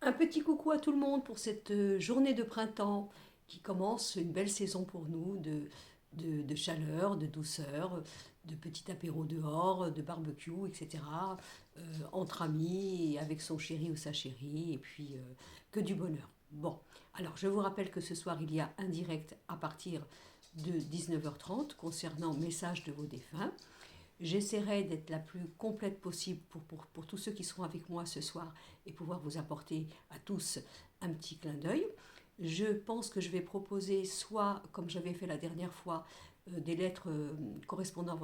Un petit coucou à tout le monde pour cette journée de printemps qui commence une belle saison pour nous de chaleur, de douceur, de petits apéros dehors, de barbecue, etc. Entre amis, et avec son chéri ou sa chérie, et puis que du bonheur. Bon, alors je vous rappelle que ce soir il y a un direct à partir de 19h30 concernant message de vos défunts. J'essaierai d'être la plus complète possible pour tous ceux qui seront avec moi ce soir et pouvoir vous apporter à tous un petit clin d'œil. Je pense que je vais proposer soit, comme j'avais fait la dernière fois, des lettres correspondant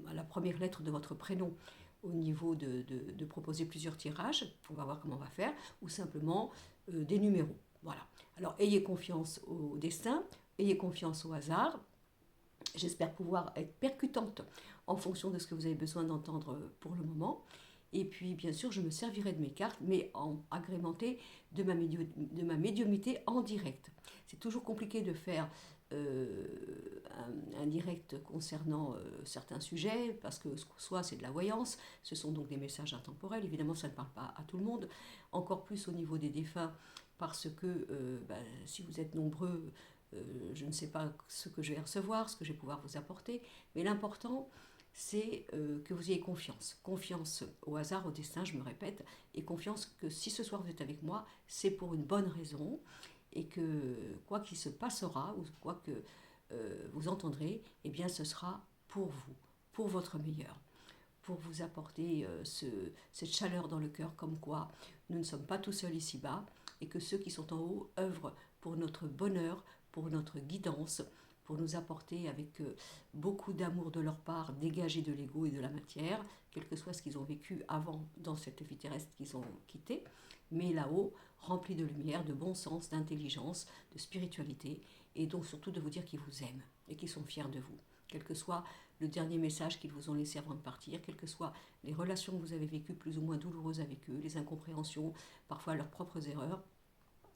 à la première lettre de votre prénom au niveau de proposer plusieurs tirages, on va voir comment on va faire, ou simplement des numéros. Voilà. Alors ayez confiance au destin, ayez confiance au hasard. J'espère pouvoir être percutante en fonction de ce que vous avez besoin d'entendre pour le moment. Et puis, bien sûr, je me servirai de mes cartes, mais agrémentée de ma médiumnité en direct. C'est toujours compliqué de faire un direct concernant certains sujets, parce que soit c'est de la voyance, ce sont donc des messages intemporels. Évidemment, ça ne parle pas à tout le monde, encore plus au niveau des défunts, parce que si vous êtes nombreux, je ne sais pas ce que je vais recevoir, ce que je vais pouvoir vous apporter, mais l'important, c'est que vous ayez confiance. Confiance au hasard, au destin, je me répète, et confiance que si ce soir vous êtes avec moi, c'est pour une bonne raison, et que quoi qu'il se passera, ou quoi que vous entendrez, eh bien ce sera pour vous, pour votre meilleur, pour vous apporter cette chaleur dans le cœur, comme quoi nous ne sommes pas tout seuls ici-bas, et que ceux qui sont en haut œuvrent pour notre bonheur, pour notre guidance, pour nous apporter avec beaucoup d'amour de leur part, dégagé de l'ego et de la matière, quel que soit ce qu'ils ont vécu avant dans cette vie terrestre qu'ils ont quittée, mais là-haut, rempli de lumière, de bon sens, d'intelligence, de spiritualité, et donc surtout de vous dire qu'ils vous aiment et qu'ils sont fiers de vous. Quel que soit le dernier message qu'ils vous ont laissé avant de partir, quelles que soient les relations que vous avez vécues plus ou moins douloureuses avec eux, les incompréhensions, parfois leurs propres erreurs,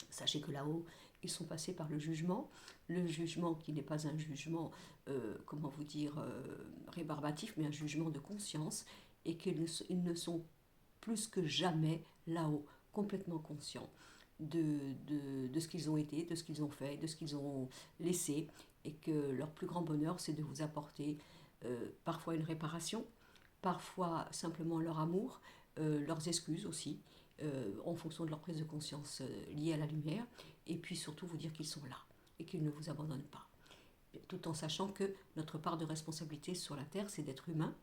sachez que là-haut, ils sont passés par le jugement qui n'est pas un jugement, comment vous dire, rébarbatif, mais un jugement de conscience, et qu'ils ne sont plus que jamais là-haut, complètement conscients de ce qu'ils ont été, de ce qu'ils ont fait, de ce qu'ils ont laissé, et que leur plus grand bonheur, c'est de vous apporter parfois une réparation, parfois simplement leur amour, leurs excuses aussi, en fonction de leur prise de conscience liée à la lumière, et puis surtout vous dire qu'ils sont là et qu'ils ne vous abandonnent pas. Tout en sachant que notre part de responsabilité sur la Terre, c'est d'être humain,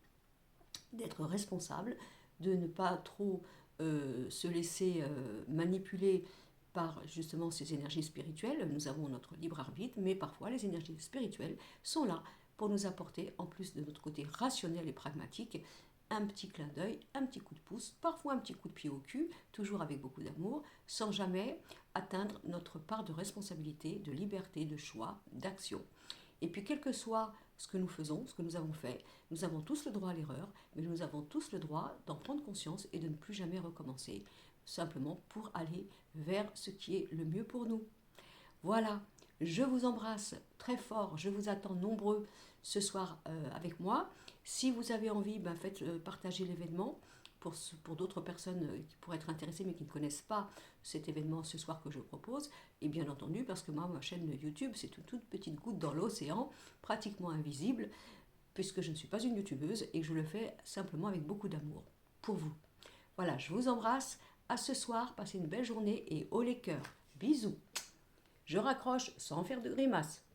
d'être responsable, de ne pas trop se laisser manipuler par justement ces énergies spirituelles. Nous avons notre libre arbitre, mais parfois les énergies spirituelles sont là pour nous apporter, en plus de notre côté rationnel et pragmatique, un petit clin d'œil, un petit coup de pouce, parfois un petit coup de pied au cul, toujours avec beaucoup d'amour, sans jamais atteindre notre part de responsabilité, de liberté, de choix, d'action. Et puis quel que soit ce que nous faisons, ce que nous avons fait, nous avons tous le droit à l'erreur, mais nous avons tous le droit d'en prendre conscience et de ne plus jamais recommencer, simplement pour aller vers ce qui est le mieux pour nous. Voilà, je vous embrasse très fort, je vous attends nombreux ce soir avec moi. Si vous avez envie, faites partager l'événement pour d'autres personnes qui pourraient être intéressées mais qui ne connaissent pas cet événement ce soir que je propose. Et bien entendu, parce que moi, ma chaîne YouTube, c'est une toute petite goutte dans l'océan, pratiquement invisible, puisque je ne suis pas une youtubeuse et je le fais simplement avec beaucoup d'amour pour vous. Voilà, je vous embrasse, à ce soir, passez une belle journée et haut les cœurs. Bisous. Je raccroche sans faire de grimaces.